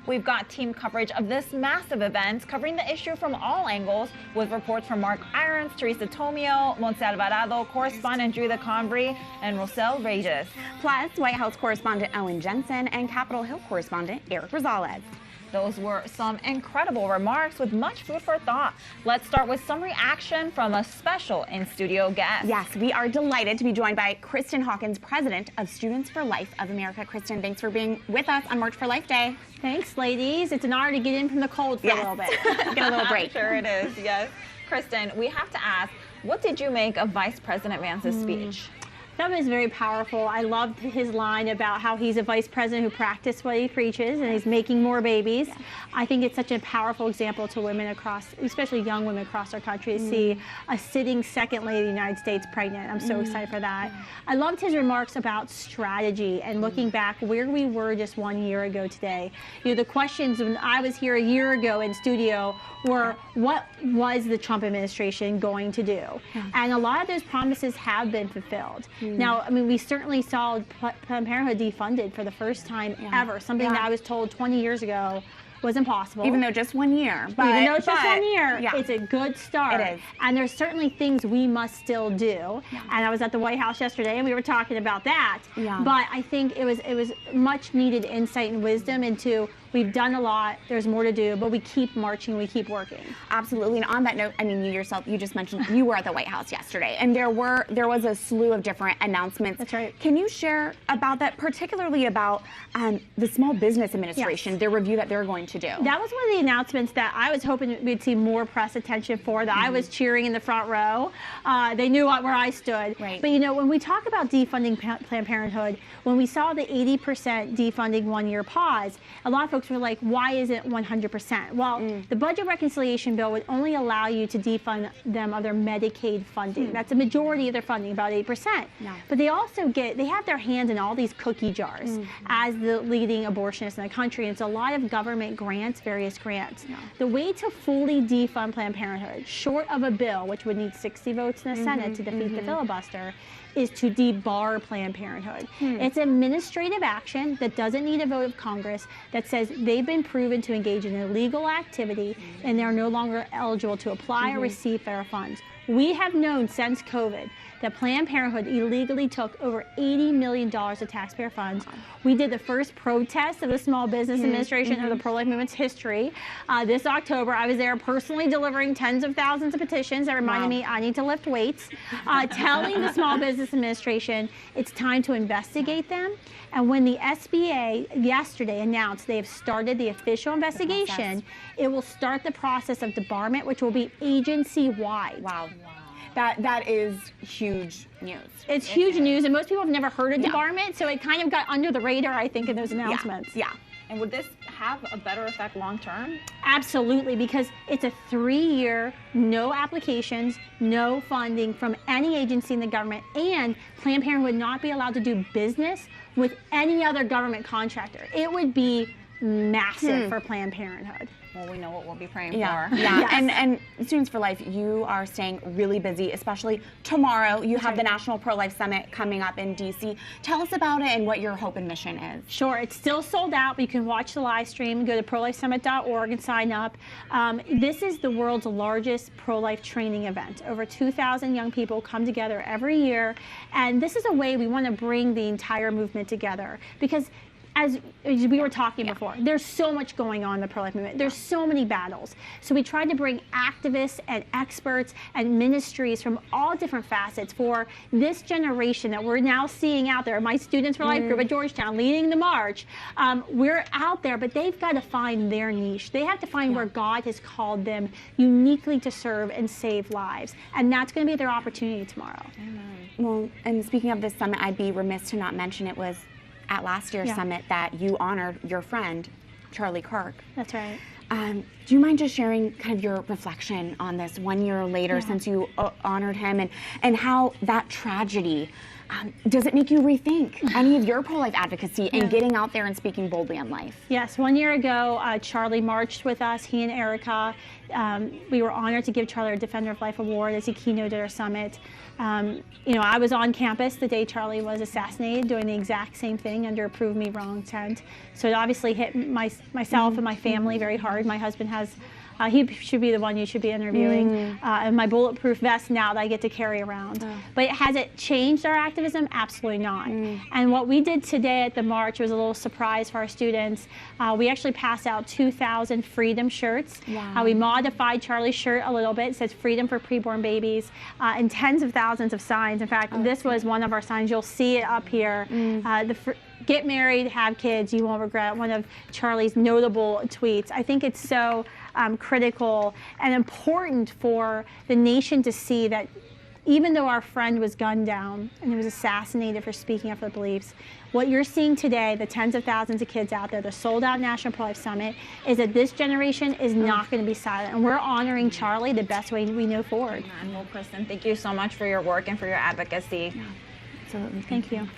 We've got team coverage of this massive event, covering the issue from all angles, with reports from Mark Irons, Teresa Tomeo, Montse Alvarado, correspondent Julia Convery, and Rosel Reyes. Plus, White House correspondent Ellen Jensen and Capitol Hill correspondent Eric Rosales. Those were some incredible remarks with much food for thought. Let's start with some reaction from a special in-studio guest. Yes, we are delighted to be joined by Kristan Hawkins, president of Students for Life of America. Kristan, thanks for being with us on March for Life Day. Thanks, ladies. It's an honor to get in from the cold for a little bit. Get a little break. Sure it is, yes. Kristan, we have to ask, what did you make of Vice President Vance's speech? That was very powerful. I loved his line about how he's a vice president who practices what he preaches and he's making more babies. I think it's such a powerful example to women across, especially young women across our country, to see a sitting second lady of the United States pregnant. I'm so excited for that. I loved his remarks about strategy and looking back where we were just 1 year ago today. You know, the questions when I was here a year ago in studio were, what was the Trump administration going to do? And a lot of those promises have been fulfilled. Now, I mean, we certainly saw Planned Parenthood defunded for the first time ever, something that I was told 20 years ago was impossible. Even though just 1 year. Even though it's just 1 year, it's a good start. It is. And there's certainly things we must still do. And I was at the White House yesterday and we were talking about that. But I think it was much needed insight and wisdom into, we've done a lot, there's more to do, but we keep marching, we keep working. Absolutely. And on that note, I mean, you yourself, you just mentioned you were at the White House yesterday, and there was a slew of different announcements. That's right. Can you share about that, particularly about the Small Business Administration, their review that they're going to do? That was one of the announcements that I was hoping we'd see more press attention for, that I was cheering in the front row. They knew where I stood. Right. But you know, when we talk about defunding Planned Parenthood, when we saw the 80% defunding 1 year pause, a lot of folks were like, why isn't it 100%? Well, the budget reconciliation bill would only allow you to defund them of their Medicaid funding. That's a majority of their funding, about 8%. But they also they have their hands in all these cookie jars as the leading abortionists in the country. And it's a lot of government grants, various grants. The way to fully defund Planned Parenthood, short of a bill, which would need 60 votes in the Senate to defeat the filibuster, is to debar Planned Parenthood. It's administrative action that doesn't need a vote of Congress, that says they've been proven to engage in illegal activity and they're no longer eligible to apply or receive federal funds. We have known since COVID that Planned Parenthood illegally took over $80 million of taxpayer funds. We did the first protest of the Small Business Administration of the pro-life movement's history. This October, I was there personally delivering tens of thousands of petitions that reminded me I need to lift weights, telling the Small Business Administration it's time to investigate them. And when the SBA yesterday announced they have started the official investigation, it will start the process of debarment, which will be agency-wide. Wow. That is huge news. It's huge news, and most people have never heard of debarment, so it kind of got under the radar, I think, in those announcements. And would this have a better effect long term? Absolutely, because it's a 3-year, no applications, no funding from any agency in the government, and Planned Parenthood would not be allowed to do business with any other government contractor. It would be massive for Planned Parenthood. Well, we know what we'll be praying for. Yes. And Students for Life, you are staying really busy, especially tomorrow. You have the National Pro-Life Summit coming up in D.C. Tell us about it and what your hope and mission is. Sure, it's still sold out, but you can watch the live stream. Go to prolifesummit.org and sign up. This is the world's largest pro-life training event. Over 2,000 young people come together every year, and this is a way we want to bring the entire movement together, because as we were talking before, there's so much going on in the pro-life movement. There's so many battles. So we tried to bring activists and experts and ministries from all different facets for this generation that we're now seeing out there. My Students for Life group at Georgetown leading the march. We're out there, but they've got to find their niche. They have to find where God has called them uniquely to serve and save lives. And that's going to be their opportunity tomorrow. Well, and speaking of this summit, I'd be remiss to not mention it was at last year's summit that you honored your friend, Charlie Kirk. That's right. Do you mind just sharing kind of your reflection on this 1 year later since you honored him, and how that tragedy, does it make you rethink any of your pro-life advocacy and getting out there and speaking boldly on life? Yes, 1 year ago, Charlie marched with us, he and Erica. We were honored to give Charlie a Defender of Life Award as he keynoted our summit. You know, I was on campus the day Charlie was assassinated, doing the exact same thing under a prove me wrong tent. So it obviously hit myself and my family very hard. My husband has, he should be the one you should be interviewing, and my bulletproof vest now that I get to carry around. But has it changed our activism? Absolutely not. And what we did today at the march was a little surprise for our students. We actually passed out 2,000 freedom shirts. We modified Charlie's shirt a little bit. It says freedom for preborn babies, and tens of thousands of signs. In fact, this was one of our signs. You'll see it up here. Get married, have kids, you won't regret, one of Charlie's notable tweets. I think it's so critical and important for the nation to see that even though our friend was gunned down and he was assassinated for speaking up for beliefs, what you're seeing today, the tens of thousands of kids out there, the sold-out National Pro-Life Summit, is that this generation is not going to be silent. And we're honoring Charlie the best way we know forward. Well, Kristan, thank you so much for your work and for your advocacy. Absolutely. Thank you.